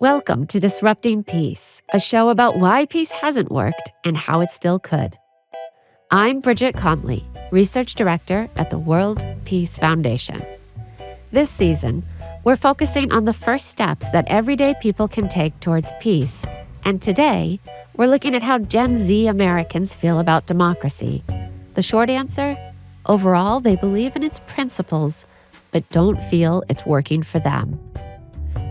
Welcome to Disrupting Peace, a show about why peace hasn't worked and how it still could. I'm Bridget Conley, Research Director at the World Peace Foundation. This season, we're focusing on the first steps that everyday people can take towards peace. And today, we're looking at how Gen Z Americans feel about democracy. The short answer? Overall, they believe in its principles, but don't feel it's working for them.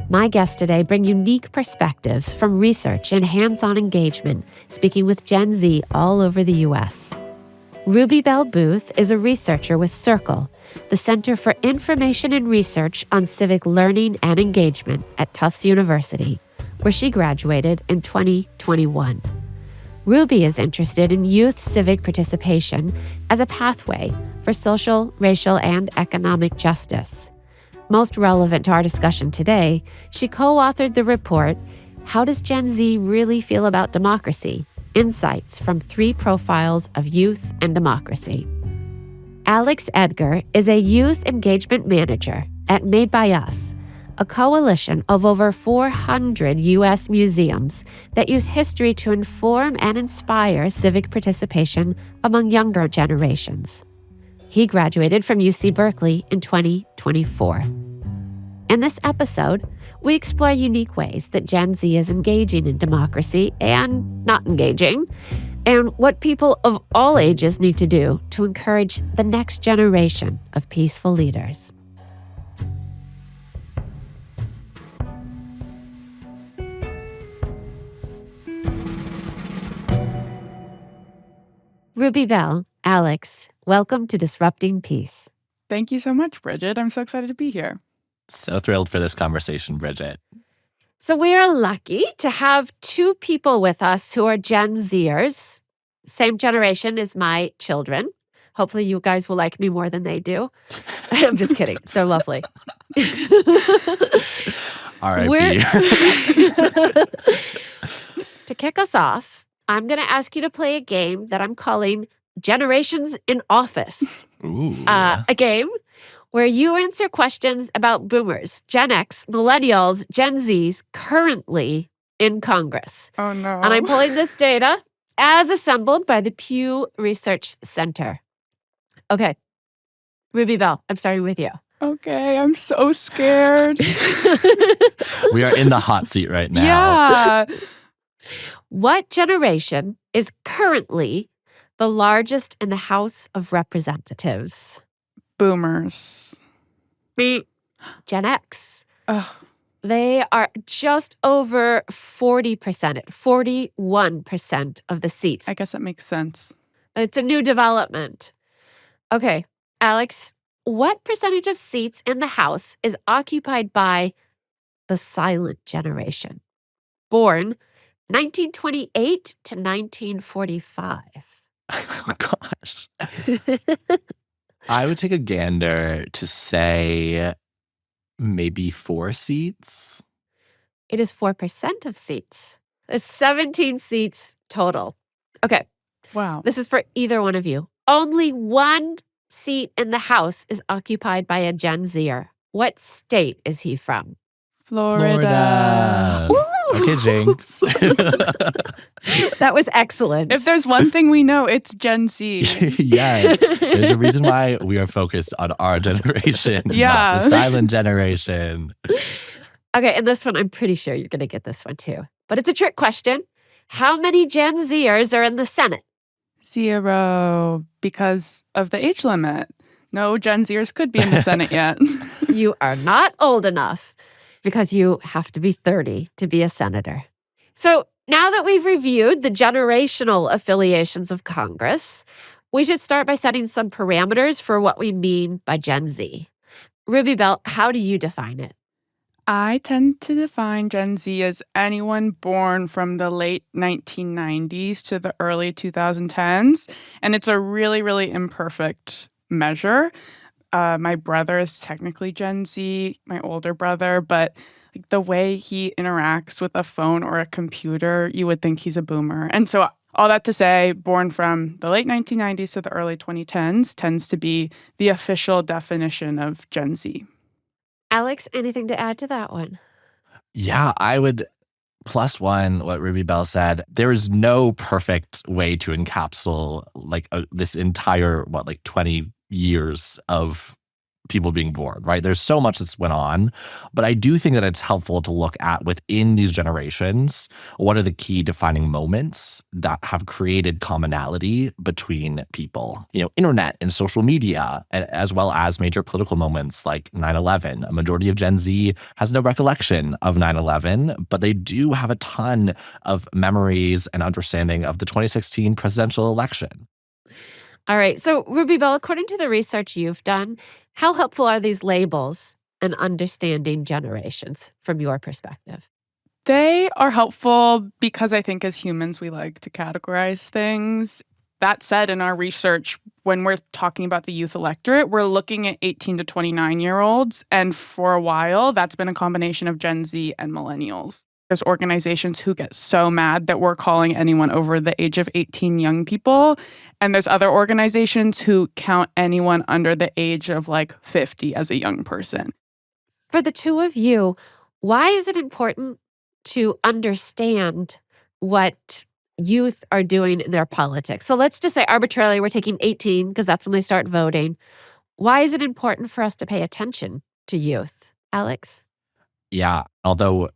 My guests today bring unique perspectives from research and hands-on engagement, speaking with Gen Z all over the U.S. Ruby Bell Booth is a researcher with Circle, the Center for Information and Research on Civic Learning and Engagement at Tufts University, where she graduated in 2021. Ruby is interested in youth civic participation as a pathway for social, racial, and economic justice. Most relevant to our discussion today, she co-authored the report, How Does Gen Z Really Feel About Democracy? Insights from 3 Profiles of Youth and Democracy. Alex Edgar is a youth engagement manager at Made by Us, a coalition of over 400 U.S. museums that use history to inform and inspire civic participation among younger generations. He graduated from UC Berkeley in 2024. In this episode, we explore unique ways that Gen Z is engaging in democracy and not engaging, and what people of all ages need to do to encourage the next generation of peaceful leaders. Ruby Bell, Alex, welcome to Disrupting Peace. Thank you so much, Bridget. I'm so excited to be here. So thrilled for this conversation, Bridget. So we are lucky to have 2 people with us who are Gen Z-ers, same generation as my children. Hopefully you guys will like me more than they do. I'm just kidding. They're lovely. R.I.P. To kick us off, I'm going to ask you to play a game that I'm calling Generations in Office. Ooh. A game where you answer questions about boomers, Gen X, millennials, Gen Zs currently in Congress. Oh, no. And I'm pulling this data as assembled by the Pew Research Center. Okay. Ruby Bell, I'm starting with you. Okay, I'm so scared. We are in the hot seat right now. Yeah. What generation is currently the largest in the House of Representatives? Boomers. Me. Gen X. Ugh. They are just over 40%, 41% of the seats. I guess that makes sense. It's a new development. Okay, Alex, what percentage of seats in the House is occupied by the silent generation? Born 1928 to 1945. Oh, gosh. I would take a gander to say maybe 4 seats. It is 4% of seats. It's 17 seats total. Okay, Wow. this is for either one of you. Only 1 seat in the House is occupied by a Gen Zer. What state is he from? Florida. Ooh. Okay, Jinx. That was excellent. If there's one thing we know, it's Gen Z. Yes. There's a reason why we are focused on our generation, Yeah. not the silent generation. Okay, and this one, I'm pretty sure you're going to get this one too. But it's a trick question. How many Gen Zers are in the Senate? 0, because of the age limit. No Gen Zers could be in the Senate yet. You are not old enough because you have to be 30 to be a senator. So now that we've reviewed the generational affiliations of Congress, we should start by setting some parameters for what we mean by Gen Z. Ruby Bell, how do you define it? I tend to define Gen Z as anyone born from the late 1990s to the early 2010s. And it's a really, really imperfect measure. My brother is technically Gen Z, my older brother, but the way he interacts with a phone or a computer, you would think he's a boomer. And so all that to say, born from the late 1990s to the early 2010s tends to be the official definition of Gen Z. Alex, anything to add to that one? Yeah, I would plus one what Ruby Bell said. There is no perfect way to encapsulate like this entire, 20 years of people being born, right? There's so much that's went on, but I do think that it's helpful to look at within these generations, what are the key defining moments that have created commonality between people? Internet and social media, as well as major political moments like 9/11. A majority of Gen Z has no recollection of 9/11, but they do have a ton of memories and understanding of the 2016 presidential election. All right. So, Ruby Bell, according to the research you've done, how helpful are these labels and understanding generations from your perspective? They are helpful because I think as humans, we like to categorize things. That said, in our research, when we're talking about the youth electorate, we're looking at 18 to 29-year-olds. And for a while, that's been a combination of Gen Z and millennials. There's organizations who get so mad that we're calling anyone over the age of 18 young people. And there's other organizations who count anyone under the age of 50 as a young person. For the two of you, why is it important to understand what youth are doing in their politics? So let's just say arbitrarily we're taking 18 because that's when they start voting. Why is it important for us to pay attention to youth? Alex? Yeah, although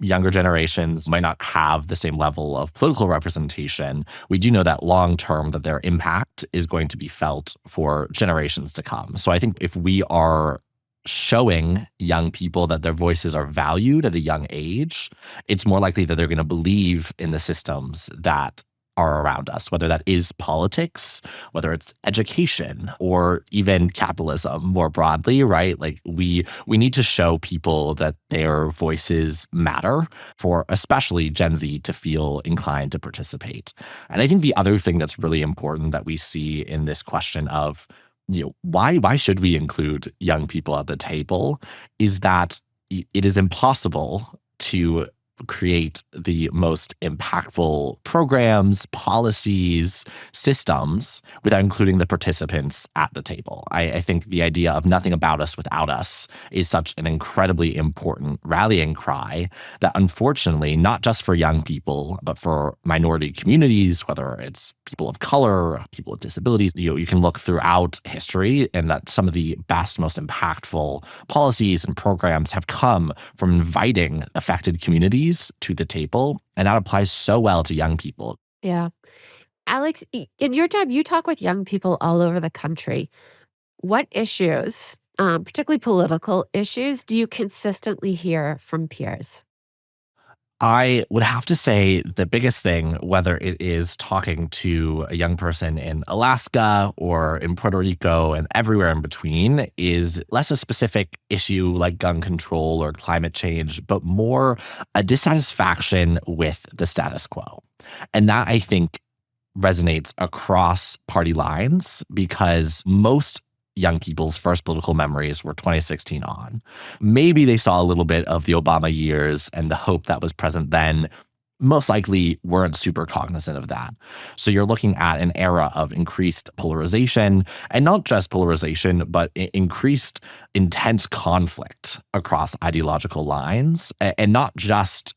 younger generations might not have the same level of political representation, we do know that long term that their impact is going to be felt for generations to come. So I think if we are showing young people that their voices are valued at a young age, it's more likely that they're going to believe in the systems that are around us, whether that is politics, whether it's education, or even capitalism more broadly, right? Like we need to show people that their voices matter for especially Gen Z to feel inclined to participate. And I think the other thing that's really important that we see in this question of why should we include young people at the table is that it is impossible to create the most impactful programs, policies, systems without including the participants at the table. I think the idea of nothing about us without us is such an incredibly important rallying cry that unfortunately, not just for young people, but for minority communities, whether it's people of color, people with disabilities, you can look throughout history and that some of the best, most impactful policies and programs have come from inviting affected communities to the table. And that applies so well to young people. Yeah. Alex, in your job, you talk with young people all over the country. What issues, particularly political issues, do you consistently hear from peers? I would have to say the biggest thing, whether it is talking to a young person in Alaska or in Puerto Rico and everywhere in between, is less a specific issue like gun control or climate change, but more a dissatisfaction with the status quo. And that I think resonates across party lines because most young people's first political memories were 2016 on. Maybe they saw a little bit of the Obama years and the hope that was present then. Most likely weren't super cognizant of that. So you're looking at an era of increased polarization, and not just polarization, but increased intense conflict across ideological lines, and not just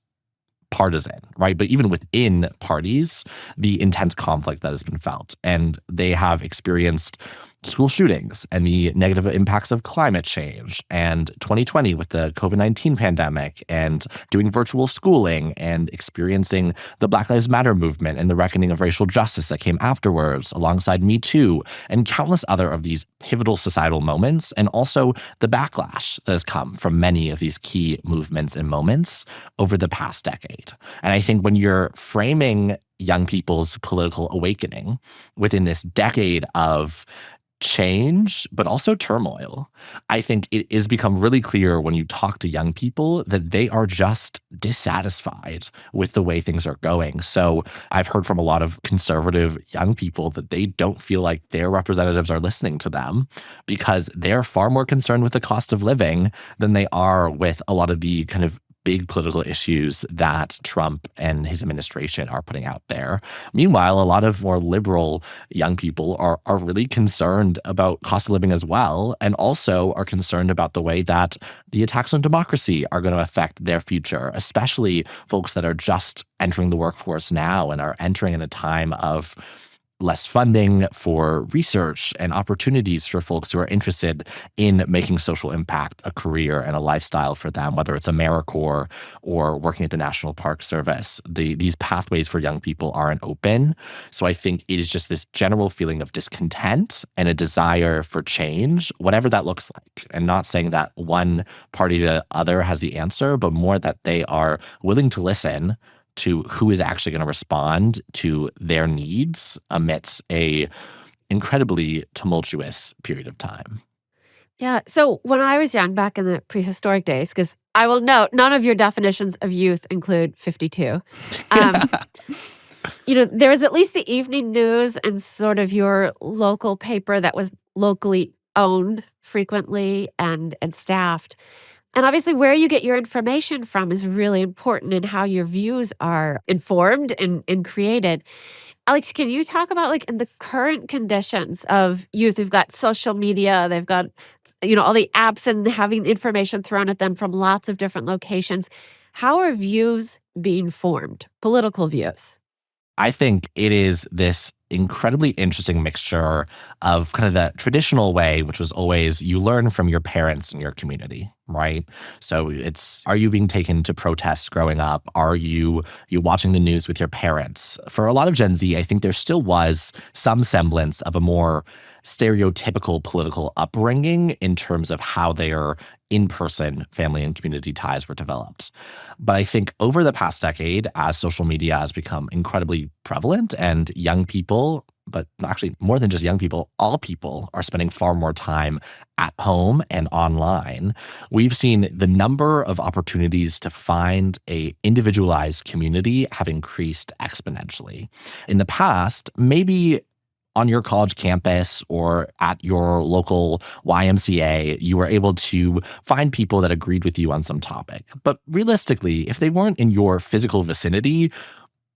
partisan, right? But even within parties, the intense conflict that has been felt. And they have experienced school shootings and the negative impacts of climate change, and 2020 with the COVID-19 pandemic, and doing virtual schooling, and experiencing the Black Lives Matter movement and the reckoning of racial justice that came afterwards, alongside Me Too, and countless other of these pivotal societal moments, and also the backlash that has come from many of these key movements and moments over the past decade. And I think when you're framing young people's political awakening within this decade of change, but also turmoil, I think it has become really clear when you talk to young people that they are just dissatisfied with the way things are going. So I've heard from a lot of conservative young people that they don't feel like their representatives are listening to them because they're far more concerned with the cost of living than they are with a lot of the kind of big political issues that Trump and his administration are putting out there. Meanwhile, a lot of more liberal young people are really concerned about cost of living as well, and also are concerned about the way that the attacks on democracy are going to affect their future, especially folks that are just entering the workforce now and are entering in a time of less funding for research and opportunities for folks who are interested in making social impact a career and a lifestyle for them, whether it's AmeriCorps or working at the National Park Service. These pathways for young people aren't open. So I think it is just this general feeling of discontent and a desire for change, whatever that looks like. And not saying that one party or the other has the answer, but more that they are willing to listen to who is actually going to respond to their needs amidst a incredibly tumultuous period of time. Yeah. So when I was young, back in the prehistoric days, because I will note none of your definitions of youth include 52. Um, there was at least the evening news and sort of your local paper that was locally owned frequently and staffed. And obviously, where you get your information from is really important in how your views are informed and created. Alex, can you talk about like in the current conditions of youth who've got social media, they've got, all the apps and having information thrown at them from lots of different locations. How are views being formed, political views? I think it is this incredibly interesting mixture of kind of the traditional way, which was always you learn from your parents and your community, right? So it's, are you being taken to protests growing up? Are you watching the news with your parents? For a lot of Gen Z, I think there still was some semblance of a more stereotypical political upbringing in terms of how their in-person family and community ties were developed. But I think over the past decade, as social media has become incredibly prevalent and young people, but actually more than just young people, all people are spending far more time at home and online, we've seen the number of opportunities to find a individualized community have increased exponentially. In the past, maybe on your college campus or at your local YMCA, you were able to find people that agreed with you on some topic. But realistically, if they weren't in your physical vicinity,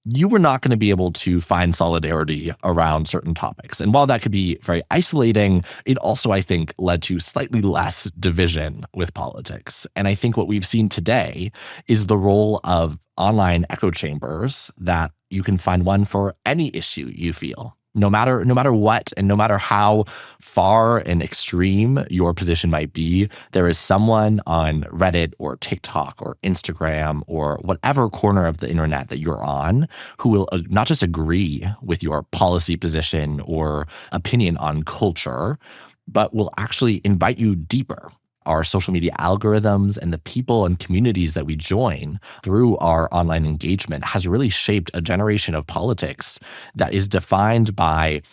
you were not going to be able to find solidarity around certain topics. And while that could be very isolating, it also, I think, led to slightly less division with politics. And I think what we've seen today is the role of online echo chambers, that you can find one for any issue you feel. No matter what, and no matter how far and extreme your position might be, there is someone on Reddit or TikTok or Instagram or whatever corner of the internet that you're on who will not just agree with your policy position or opinion on culture, but will actually invite you deeper. Our social media algorithms and the people and communities that we join through our online engagement has really shaped a generation of politics that is defined by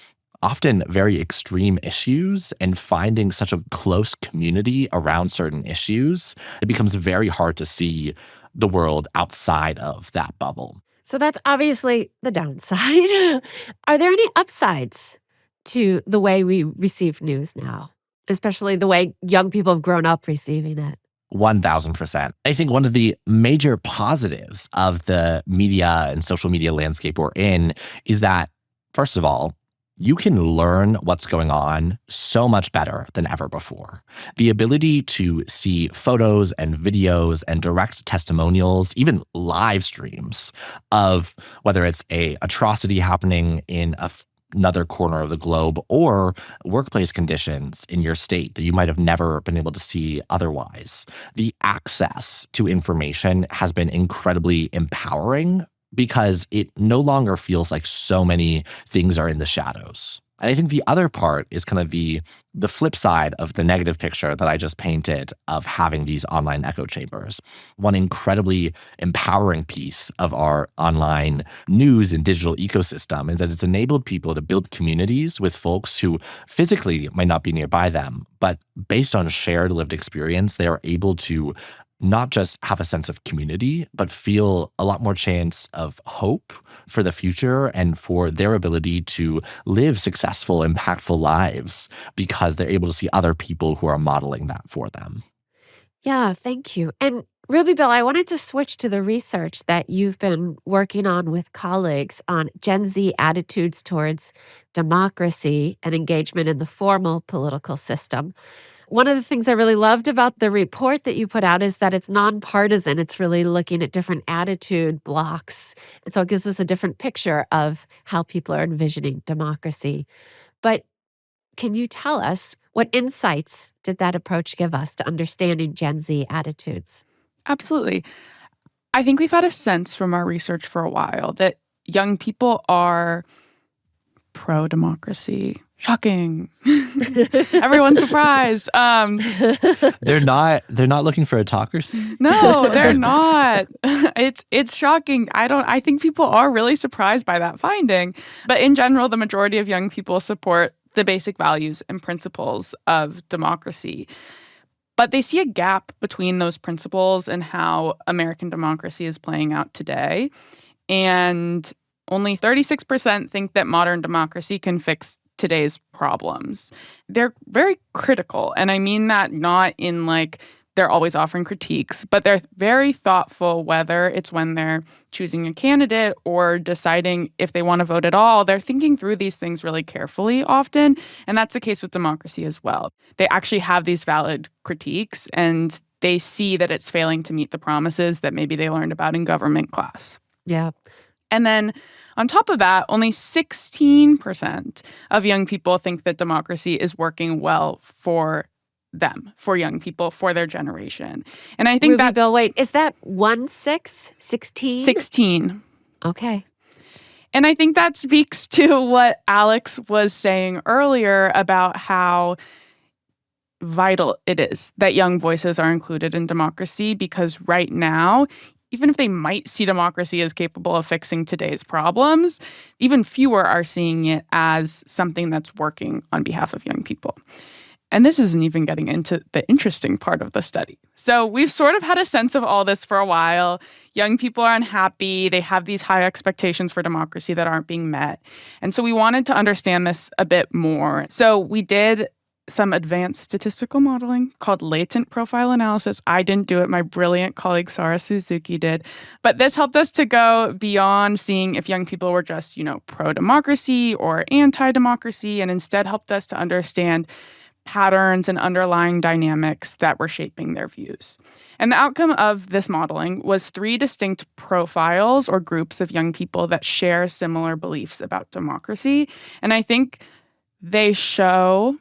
often very extreme issues, and finding such a close community around certain issues, it becomes very hard to see the world outside of that bubble. So that's obviously the downside. Are there any upsides to the way we receive news now, especially the way young people have grown up receiving it? 1000%. I think one of the major positives of the media and social media landscape we're in is that, first of all, you can learn what's going on so much better than ever before. The ability to see photos and videos and direct testimonials, even live streams of whether it's a atrocity happening in another corner of the globe or workplace conditions in your state that you might have never been able to see otherwise. The access to information has been incredibly empowering because it no longer feels like so many things are in the shadows. And I think the other part is kind of the flip side of the negative picture that I just painted of having these online echo chambers. One incredibly empowering piece of our online news and digital ecosystem is that it's enabled people to build communities with folks who physically might not be nearby them, but based on shared lived experience, they are able to not just have a sense of community, but feel a lot more chance of hope for the future and for their ability to live successful, impactful lives because they're able to see other people who are modeling that for them. Yeah, thank you. And Ruby Bill, I wanted to switch to the research that you've been working on with colleagues on Gen Z attitudes towards democracy and engagement in the formal political system. One of the things I really loved about the report that you put out is that it's nonpartisan. It's really looking at different attitude blocks. And so it gives us a different picture of how people are envisioning democracy. But can you tell us what insights did that approach give us to understanding Gen Z attitudes? Absolutely. I think we've had a sense from our research for a while that young people are pro-democracy. Shocking. Everyone's surprised. They're not looking for autocracy. No, they're not. It's shocking. I think people are really surprised by that finding. But in general, the majority of young people support the basic values and principles of democracy. But they see a gap between those principles and how American democracy is playing out today. And only 36% think that modern democracy can fix today's problems. They're very critical. And I mean that not in like they're always offering critiques, but they're very thoughtful, whether it's when they're choosing a candidate or deciding if they want to vote at all. They're thinking through these things really carefully often. And that's the case with democracy as well. They actually have these valid critiques and they see that it's failing to meet the promises that maybe they learned about in government class. Yeah. And then on top of that, only 16% of young people think that democracy is working well for them, for young people, for their generation. And I think Ruby that Bill, wait, is that 16? 16. Okay. And I think that speaks to what Alex was saying earlier about how vital it is that young voices are included in democracy, because right now, even if they might see democracy as capable of fixing today's problems, even fewer are seeing it as something that's working on behalf of young people. And this isn't even getting into the interesting part of the study. So we've sort of had a sense of all this for a while. Young people are unhappy. They have these high expectations for democracy that aren't being met. And so we wanted to understand this a bit more. So we did some advanced statistical modeling called latent profile analysis. I didn't do it. My brilliant colleague Sarah Suzuki did. But this helped us to go beyond seeing if young people were just, pro-democracy or anti-democracy, and instead helped us to understand patterns and underlying dynamics that were shaping their views. And the outcome of this modeling was 3 distinct profiles or groups of young people that share similar beliefs about democracy. And I think they show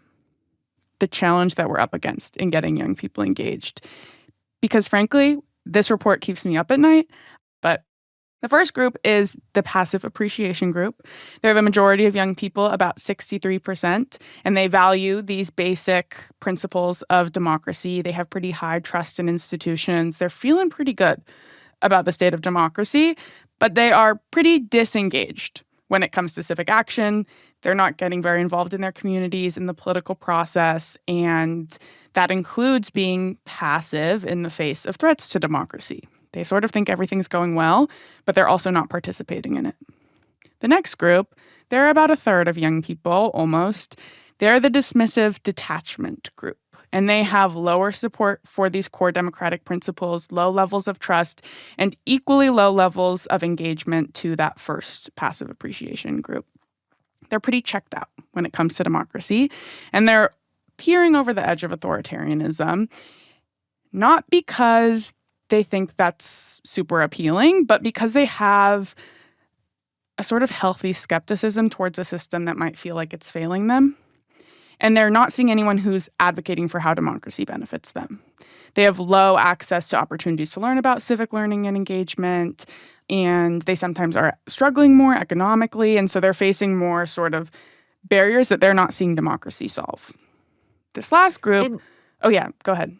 the challenge that we're up against in getting young people engaged. Because frankly, this report keeps me up at night. But the first group is the passive appreciation group. They're the majority of young people, about 63%, and they value these basic principles of democracy. They have pretty high trust in institutions. They're feeling pretty good about the state of democracy, but they are pretty disengaged when it comes to civic action. They're not getting very involved in their communities, in the political process, and that includes being passive in the face of threats to democracy. They sort of think everything's going well, but they're also not participating in it. The next group, they're about a third of young people, almost. They're the dismissive detachment group, and they have lower support for these core democratic principles, low levels of trust, and equally low levels of engagement to that first passive appreciation group. They're pretty checked out when it comes to democracy, and they're peering over the edge of authoritarianism, not because they think that's super appealing, but because they have a sort of healthy skepticism towards a system that might feel like it's failing them. And they're not seeing anyone who's advocating for how democracy benefits them. They have low access to opportunities to learn about civic learning and engagement, and they sometimes are struggling more economically, and so they're facing more sort of barriers that they're not seeing democracy solve. This last group... Oh yeah, go ahead.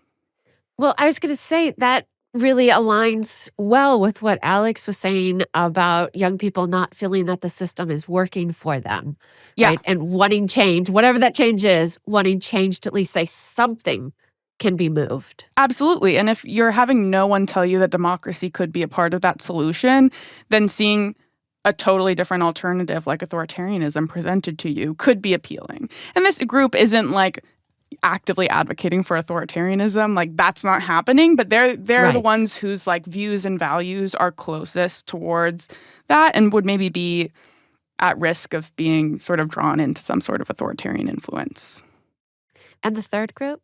Well, I was going to say that really aligns well with what Alex was saying about young people not feeling that the system is working for them, right? And wanting change, whatever that change is, wanting change to at least say something can be moved. Absolutely. And if you're having no one tell you that democracy could be a part of that solution, then seeing a totally different alternative like authoritarianism presented to you could be appealing. And this group isn't like actively advocating for authoritarianism. Like, that's not happening, but they're the Right. ones whose like views and values are closest towards that and would maybe be at risk of being sort of drawn into some sort of authoritarian influence. And the third group?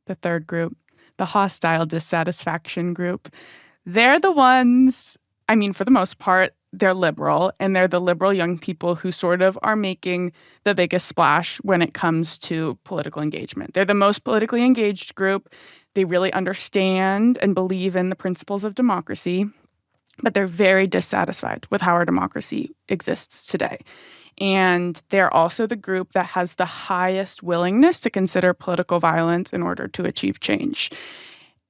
The third group, the hostile dissatisfaction group, they're the ones, I mean, for the most part, they're liberal, and they're the liberal young people who sort of are making the biggest splash when it comes to political engagement. They're the most politically engaged group. They really understand and believe in the principles of democracy, but they're very dissatisfied with how our democracy exists today. And they're also the group that has the highest willingness to consider political violence in order to achieve change.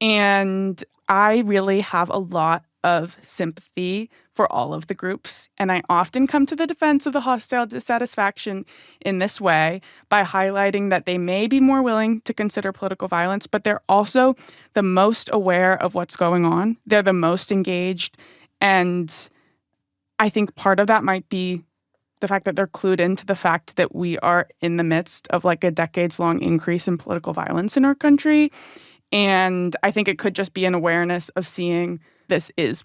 And I really have a lot of sympathy for all of the groups. And I often come to the defense of the hostile dissatisfaction in this way by highlighting that they may be more willing to consider political violence, but they're also the most aware of what's going on. They're the most engaged. And I think part of that might be the fact that they're clued into the fact that we are in the midst of like a decades-long increase in political violence in our country. And I think it could just be an awareness of seeing this is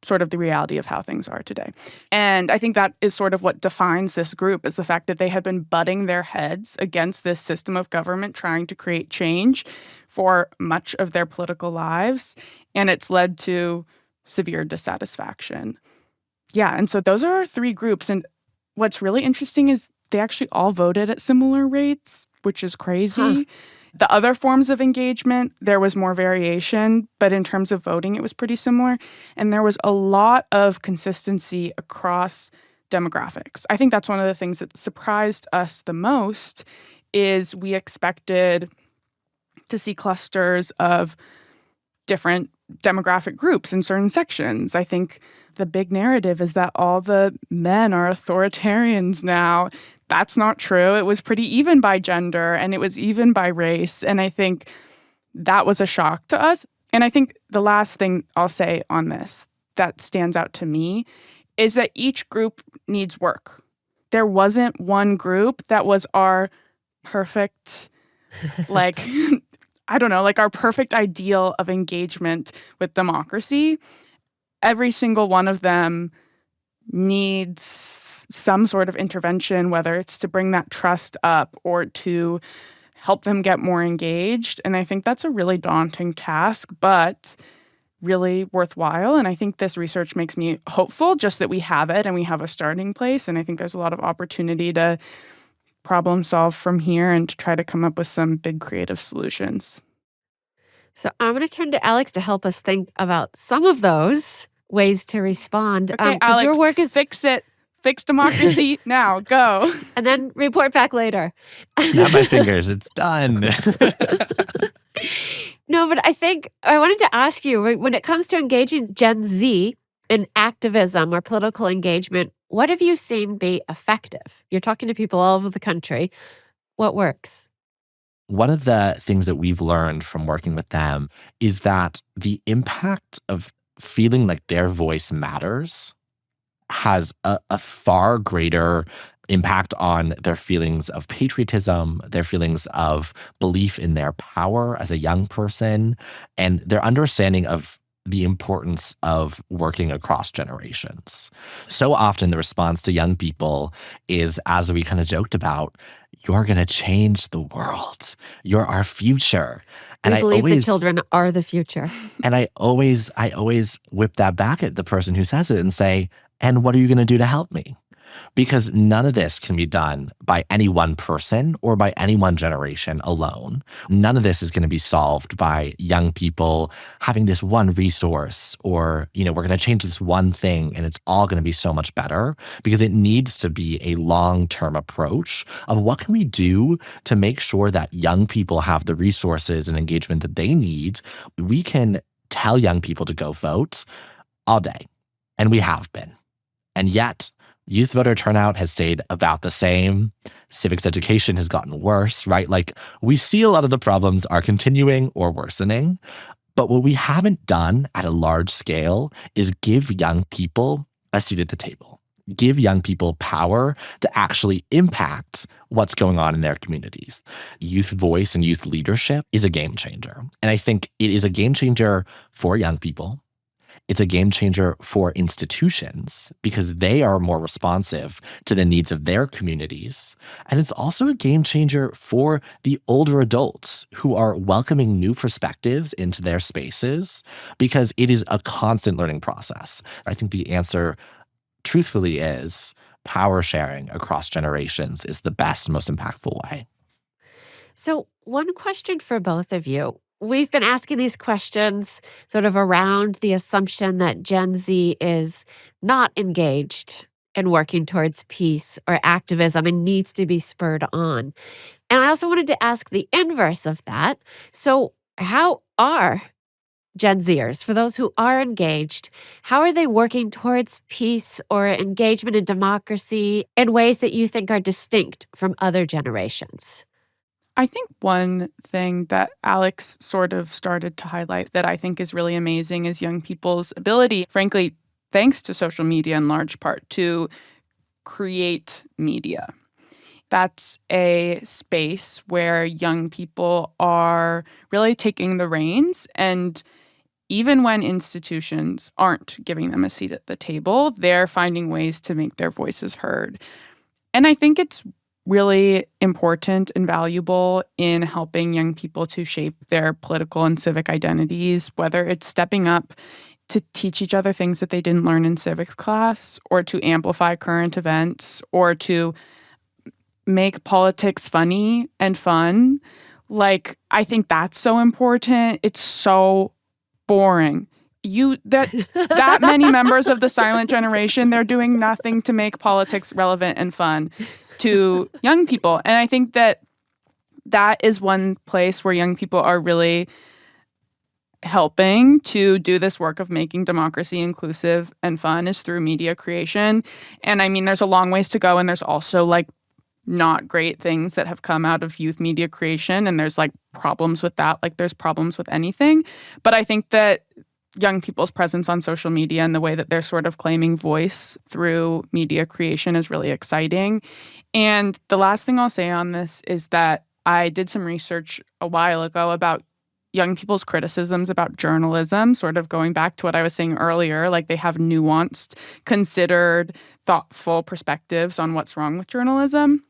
sort of the reality of how things are today. And I think that is sort of what defines this group, is the fact that they have been butting their heads against this system of government trying to create change for much of their political lives. And it's led to severe dissatisfaction. Yeah, and so those are our three groups. And what's really interesting is they actually all voted at similar rates, which is crazy. Huh. The other forms of engagement, there was more variation, but in terms of voting, it was pretty similar. And there was a lot of consistency across demographics. I think that's one of the things that surprised us the most is we expected to see clusters of different demographic groups in certain sections. I think the big narrative is that all the men are authoritarians now. That's not true. It was pretty even by gender and it was even by race. And I think that was a shock to us. And I think the last thing I'll say on this that stands out to me is that each group needs work. There wasn't one group that was our perfect, like, I don't know, like our perfect ideal of engagement with democracy. Every single one of them needs some sort of intervention, whether it's to bring that trust up or to help them get more engaged. And I think that's a really daunting task, but really worthwhile. And I think this research makes me hopeful just that we have it and we have a starting place. And I think there's a lot of opportunity to problem solve from here and to try to come up with some big creative solutions. So I'm going to turn to Alex to help us think about some of those ways to respond. Okay, 'Cause Alex, your work is fix it. Fix democracy now. Go. and then report back later. Snap my fingers. It's done. No, but I think I wanted to ask you, when it comes to engaging Gen Z in activism or political engagement, what have you seen be effective? You're talking to people all over the country. What works? One of the things that we've learned from working with them is that the impact of feeling like their voice matters has a far greater impact on their feelings of patriotism, their feelings of belief in their power as a young person, and their understanding of the importance of working across generations. So often the response to young people is, as we kind of joked about, you're going to change the world. You're our future. And We believe the children are the future. and I always whip that back at the person who says it and say, and what are you going to do to help me? Because none of this can be done by any one person or by any one generation alone. None of this is going to be solved by young people having this one resource or, we're going to change this one thing and it's all going to be so much better, because it needs to be a long-term approach of what can we do to make sure that young people have the resources and engagement that they need. We can tell young people to go vote all day, and we have been. And yet, youth voter turnout has stayed about the same. Civics education has gotten worse, right? Like, we see a lot of the problems are continuing or worsening. But what we haven't done at a large scale is give young people a seat at the table. give young people power to actually impact what's going on in their communities. Youth voice and youth leadership is a game changer. And I think it is a game changer for young people. It's a game changer for institutions because they are more responsive to the needs of their communities. And it's also a game changer for the older adults who are welcoming new perspectives into their spaces because it is a constant learning process. I think the answer, truthfully, is power sharing across generations is the best, most impactful way. So, one question for both of you. We've been asking these questions sort of around the assumption that Gen Z is not engaged in working towards peace or activism and needs to be spurred on. And I also wanted to ask the inverse of that. So, how are Gen Zers, for those who are engaged, how are they working towards peace or engagement in democracy in ways that you think are distinct from other generations? I think one thing that Alex sort of started to highlight that I think is really amazing is young people's ability, frankly, thanks to social media in large part, to create media. That's a space where young people are really taking the reins. And even when institutions aren't giving them a seat at the table, they're finding ways to make their voices heard. And I think it's really important and valuable in helping young people to shape their political and civic identities, whether it's stepping up to teach each other things that they didn't learn in civics class, or to amplify current events, or to make politics funny and fun. Like, I think that's so important. It's so boring. That many members of the silent generation, they're doing nothing to make politics relevant and fun to young people. And I think that is one place where young people are really helping to do this work of making democracy inclusive and fun is through media creation. And I mean, there's a long ways to go, and there's also like not great things that have come out of youth media creation, and there's like problems with that, like there's problems with anything. But I think that young people's presence on social media and the way that they're sort of claiming voice through media creation is really exciting. And the last thing I'll say on this is that I did some research a while ago about young people's criticisms about journalism, sort of going back to what I was saying earlier, like they have nuanced, considered, thoughtful perspectives on what's wrong with journalism.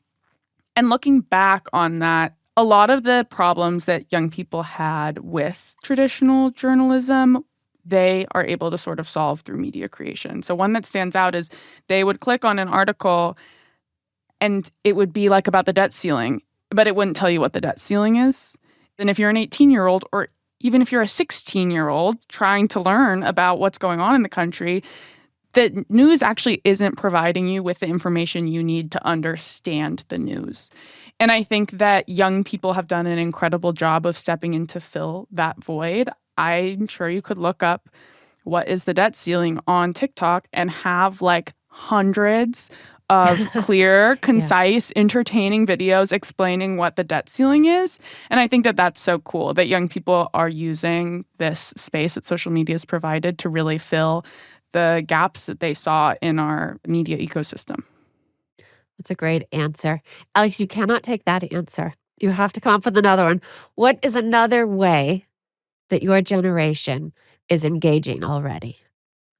And looking back on that, a lot of the problems that young people had with traditional journalism, they are able to sort of solve through media creation. So one that stands out is they would click on an article and it would be like about the debt ceiling, but it wouldn't tell you what the debt ceiling is. And if you're an 18-year-old or even if you're a 16-year-old trying to learn about what's going on in the country, the news actually isn't providing you with the information you need to understand the news. And I think that young people have done an incredible job of stepping in to fill that void. I'm sure you could look up what is the debt ceiling on TikTok and have like hundreds of clear, concise, entertaining videos explaining what the debt ceiling is. And I think that that's so cool that young people are using this space that social media has provided to really fill the gaps that they saw in our media ecosystem. That's a great answer. Alex, you cannot take that answer. You have to come up with another one. What is another way that your generation is engaging already?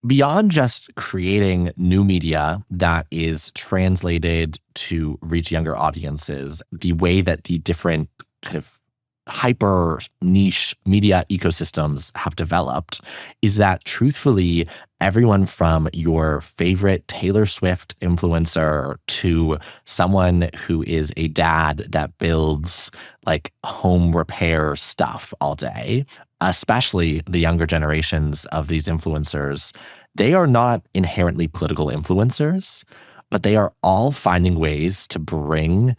Beyond just creating new media that is translated to reach younger audiences, the way that the different kind of hyper niche media ecosystems have developed is that truthfully, everyone from your favorite Taylor Swift influencer to someone who is a dad that builds like home repair stuff all day, especially the younger generations of these influencers, they are not inherently political influencers, but they are all finding ways to bring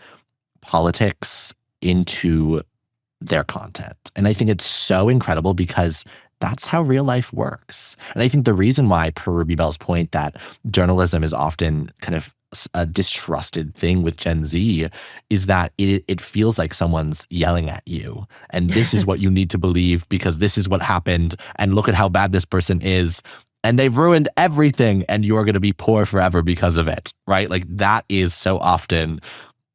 politics into their content. And I think it's so incredible because that's how real life works. And I think the reason why, per Ruby Bell's point, that journalism is often kind of a distrusted thing with Gen Z is that it feels like someone's yelling at you. And this is what you need to believe because this is what happened. And look at how bad this person is. and they've ruined everything and you're going to be poor forever because of it, right? Like that is so often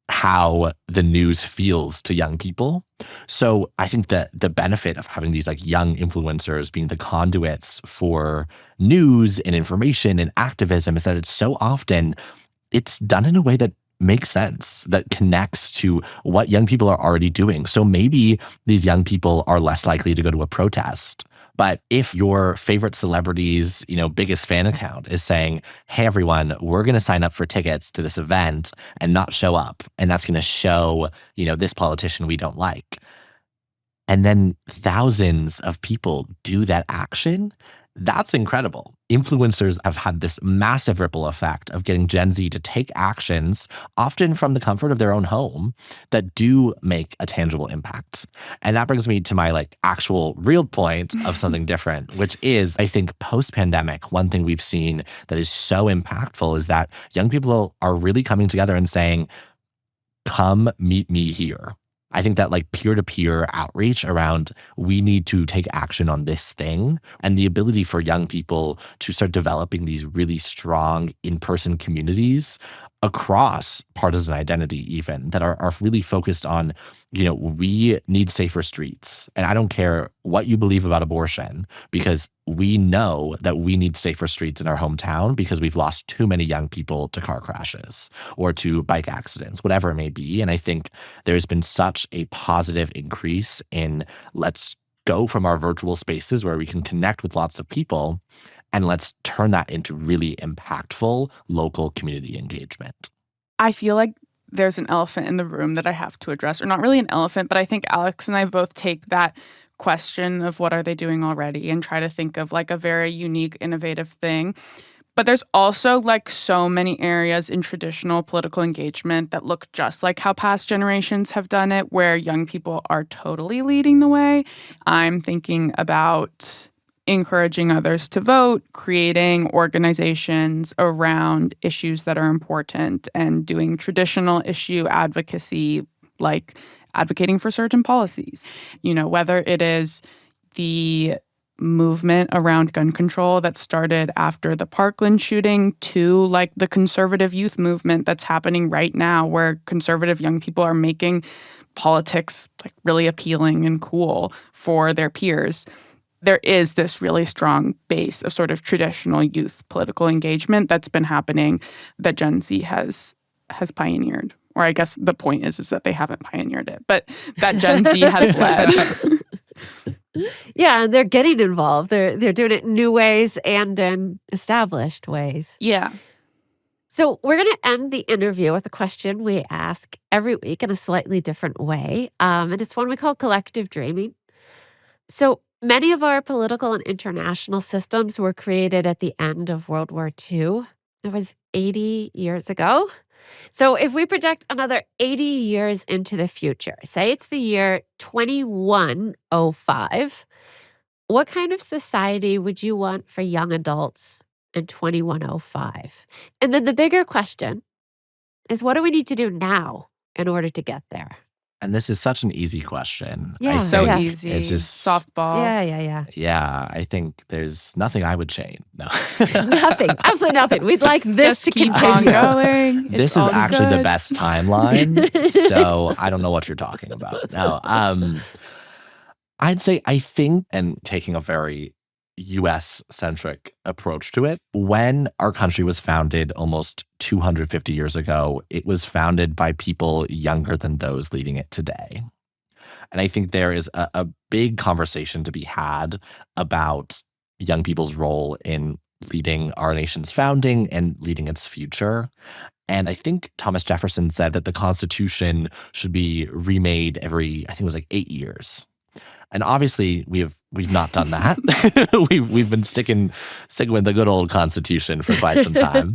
how the news feels to young people. So I think that the benefit of having these like young influencers being the conduits for news and information and activism is that it's so often it's done in a way that makes sense, that connects to what young people are already doing. So maybe these young people are less likely to go to a protest. But if your favorite celebrity's, biggest fan account is saying, "Hey everyone, we're going to sign up for tickets to this event and not show up, and that's going to show, this politician we don't like." And then thousands of people do that action. That's incredible. Influencers have had this massive ripple effect of getting Gen Z to take actions, often from the comfort of their own home, that do make a tangible impact. And that brings me to my actual real point of something different, which is, I think, post-pandemic, one thing we've seen that is so impactful is that young people are really coming together and saying, "Come meet me here." I think that peer-to-peer outreach around we need to take action on this thing and the ability for young people to start developing these really strong in-person communities across partisan identity even that are really focused on, we need safer streets. And I don't care what you believe about abortion because we know that we need safer streets in our hometown because we've lost too many young people to car crashes or to bike accidents, whatever it may be. And I think there's been such a positive increase in let's go from our virtual spaces where we can connect with lots of people and let's turn that into really impactful local community engagement. I feel like there's an elephant in the room that I have to address, or not really an elephant, but I think Alex and I both take that question of what are they doing already and try to think of a very unique, innovative thing. But there's also so many areas in traditional political engagement that look just like how past generations have done it, where young people are totally leading the way. I'm thinking about encouraging others to vote, creating organizations around issues that are important, and doing traditional issue advocacy, like advocating for certain policies. Whether it is the movement around gun control that started after the Parkland shooting to the conservative youth movement that's happening right now, where conservative young people are making politics really appealing and cool for their peers. There is this really strong base of sort of traditional youth political engagement that's been happening that Gen Z has pioneered. Or I guess the point is that they haven't pioneered it, but that Gen Z has led. Yeah, and they're getting involved. They're doing it in new ways and in established ways. Yeah. So we're going to end the interview with a question we ask every week in a slightly different way. And it's one we call collective dreaming. So many of our political and international systems were created at the end of World War II. It was 80 years ago. So if we project another 80 years into the future, say it's the year 2105, what kind of society would you want for young adults in 2105? And then the bigger question is, what do we need to do now in order to get there? And this is such an easy question. Yeah, So yeah. easy. It's just softball. Yeah. Yeah, I think there's nothing I would change. No. Nothing. Absolutely nothing. We'd like this Just to keep on continue. going. This It's is all actually the good. best timeline. So I don't know what you're talking about. No. I'd say I think, and taking a very US-centric approach to it, when our country was founded almost 250 years ago, it was founded by people younger than those leading it today. And I think there is a big conversation to be had about young people's role in leading our nation's founding and leading its future. And I think Thomas Jefferson said that the Constitution should be remade every, I think it was 8 years. And obviously we've not done that. we've been sticking with the good old Constitution for quite some time.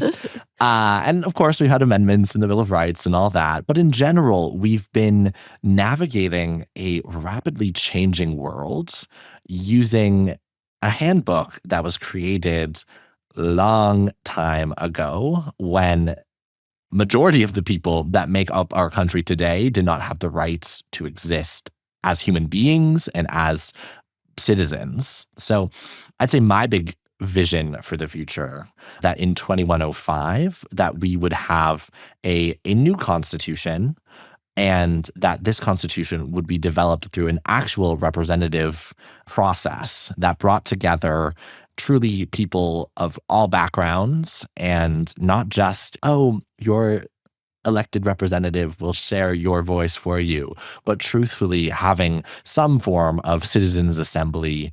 And of course we had amendments in the Bill of Rights and all that. But in general, we've been navigating a rapidly changing world using a handbook that was created long time ago when majority of the people that make up our country today did not have the rights to exist as human beings and as citizens. So I'd say my big vision for the future, that in 2105, that we would have a new constitution, and that this constitution would be developed through an actual representative process that brought together truly people of all backgrounds, and not just, oh, your elected representative will share your voice for you, but truthfully having some form of citizens' assembly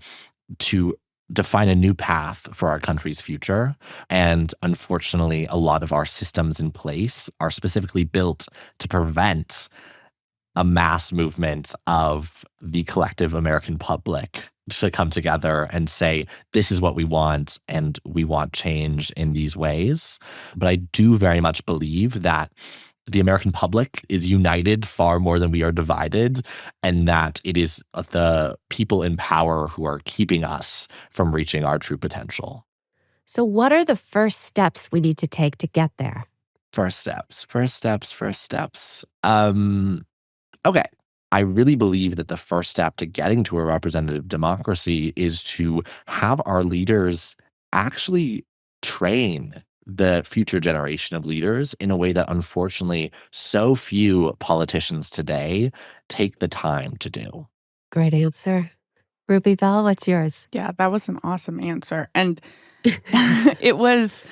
to define a new path for our country's future. And unfortunately, a lot of our systems in place are specifically built to prevent a mass movement of the collective American public to come together and say, this is what we want, and we want change in these ways. But I do very much believe that the American public is united far more than we are divided, and that it is the people in power who are keeping us from reaching our true potential. So what are the first steps we need to take to get there? First steps. Okay. I really believe that the first step to getting to a representative democracy is to have our leaders actually train the future generation of leaders in a way that unfortunately so few politicians today take the time to do. Great answer. Ruby Bell, what's yours? Yeah, that was an awesome answer. And it was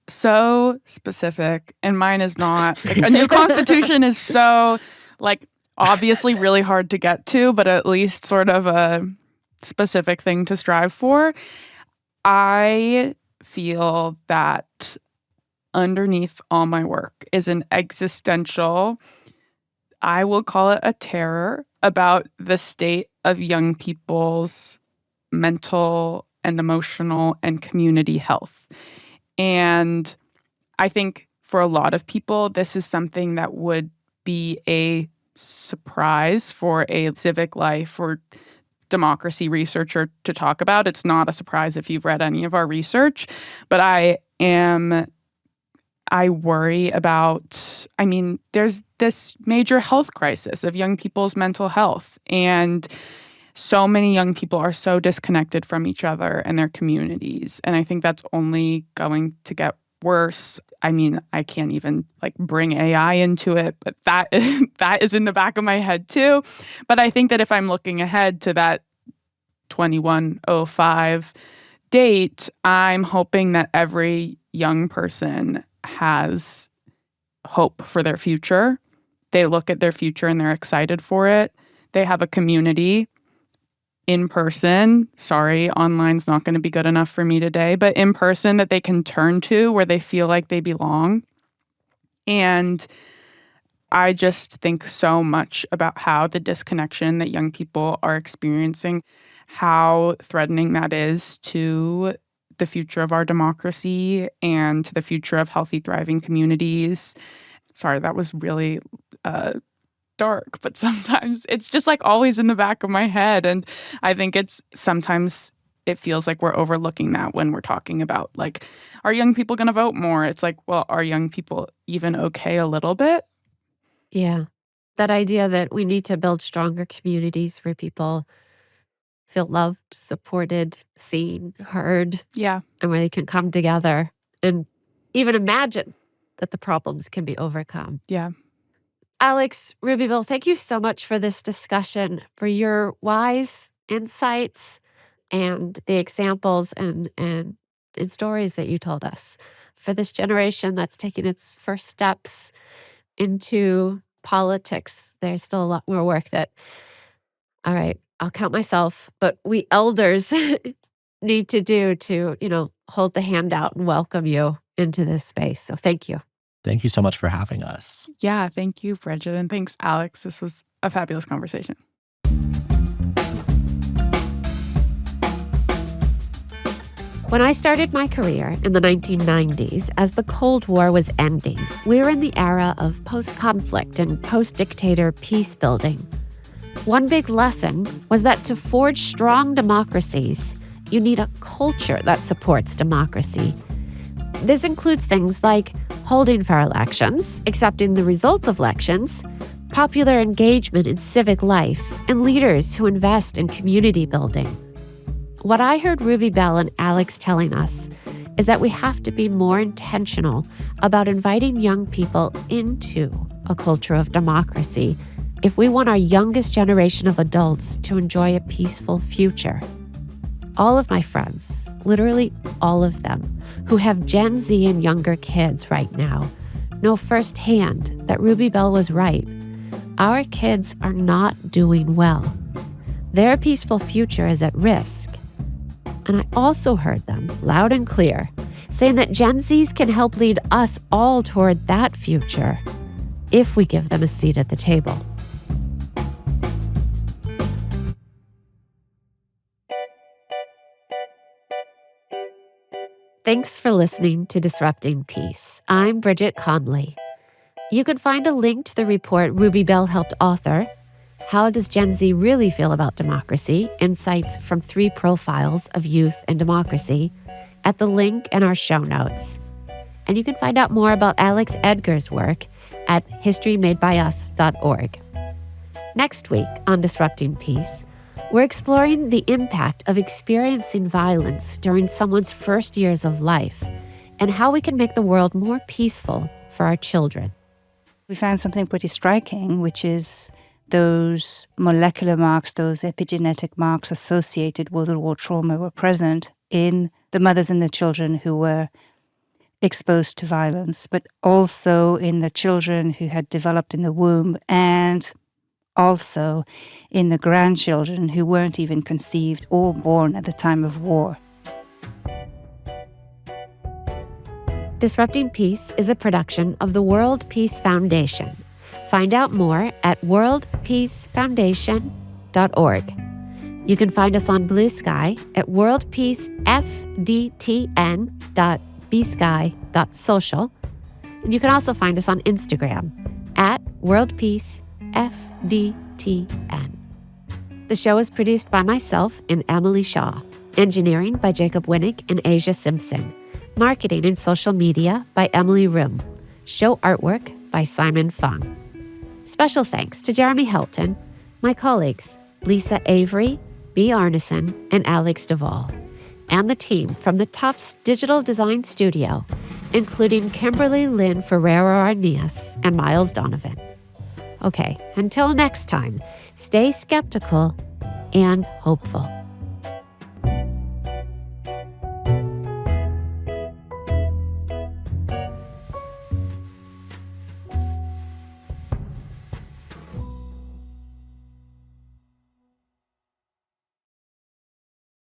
so specific, and mine is not. Like, a new constitution is so, like, obviously really hard to get to, but at least sort of a specific thing to strive for. I feel that underneath all my work is an existential, I will call it a terror, about the state of young people's mental and emotional and community health. And I think for a lot of people, this is something that would be a surprise for a civic life or democracy researcher to talk about. It's not a surprise if you've read any of our research, but I worry about, there's this major health crisis of young people's mental health, and so many young people are so disconnected from each other and their communities. And I think that's only going to get worse. I can't even bring AI into it, but that is in the back of my head too. But I think that if I'm looking ahead to that 2105 date, I'm hoping that every young person has hope for their future. They look at their future and they're excited for it. They have a community in person. Sorry, online's not going to be good enough for me today, but in person that they can turn to where they feel like they belong. And I just think so much about how the disconnection that young people are experiencing, how threatening that is to the future of our democracy and to the future of healthy, thriving communities. Sorry, that was really dark, but sometimes it's just always in the back of my head. And I think sometimes it feels like we're overlooking that when we're talking about are young people going to vote more? It's well, are young people even okay a little bit? Yeah. That idea that we need to build stronger communities where people feel loved, supported, seen, heard. Yeah. And where they can come together and even imagine that the problems can be overcome. Yeah. Alex, Rubyville, thank you so much for this discussion, for your wise insights and the examples and stories that you told us. For this generation that's taking its first steps into politics, there's still a lot more work all right, I'll count myself, but we elders need to do to, hold the hand out and welcome you into this space. So thank you. Thank you so much for having us. Yeah, thank you, Bridget. And thanks, Alex. This was a fabulous conversation. When I started my career in the 1990s, as the Cold War was ending, we were in the era of post-conflict and post-dictator peace building. One big lesson was that to forge strong democracies, you need a culture that supports democracy. This includes things like holding fair elections, accepting the results of elections, popular engagement in civic life, and leaders who invest in community building. what I heard Ruby Bell and Alex telling us is that we have to be more intentional about inviting young people into a culture of democracy if we want our youngest generation of adults to enjoy a peaceful future. All of my friends, literally all of them, who have Gen Z and younger kids right now, know firsthand that Ruby Bell was right. Our kids are not doing well. Their peaceful future is at risk. And I also heard them, loud and clear, saying that Gen Zs can help lead us all toward that future if we give them a seat at the table. Thanks for listening to Disrupting Peace. I'm Bridget Conley. You can find a link to the report Ruby Bell helped author, How Does Gen Z Really Feel About Democracy? Insights from 3 profiles of youth and democracy, at the link in our show notes. And you can find out more about Alex Edgar's work at historymadebyus.org. Next week on Disrupting Peace, we're exploring the impact of experiencing violence during someone's first years of life and how we can make the world more peaceful for our children. We found something pretty striking, which is those molecular marks, those epigenetic marks associated with World War trauma were present in the mothers and the children who were exposed to violence, but also in the children who had developed in the womb and also in the grandchildren who weren't even conceived or born at the time of war. Disrupting Peace is a production of the World Peace Foundation. Find out more at worldpeacefoundation.org. You can find us on Blue Sky at worldpeacefdtn.bsky.social. And you can also find us on Instagram at worldpeacefdtn. The show is produced by myself and Emily Shaw. Engineering by Jacob Winnick and Asia Simpson. Marketing and social media by Emily Room. Show artwork by Simon Fung. Special thanks to Jeremy Helton, my colleagues Lisa Avery, B. Arneson, and Alex Duvall, and the team from the Tufts Digital Design Studio, including Kimberly Lynn Ferrero-Arnias and Miles Donovan. Okay, until next time, stay skeptical and hopeful.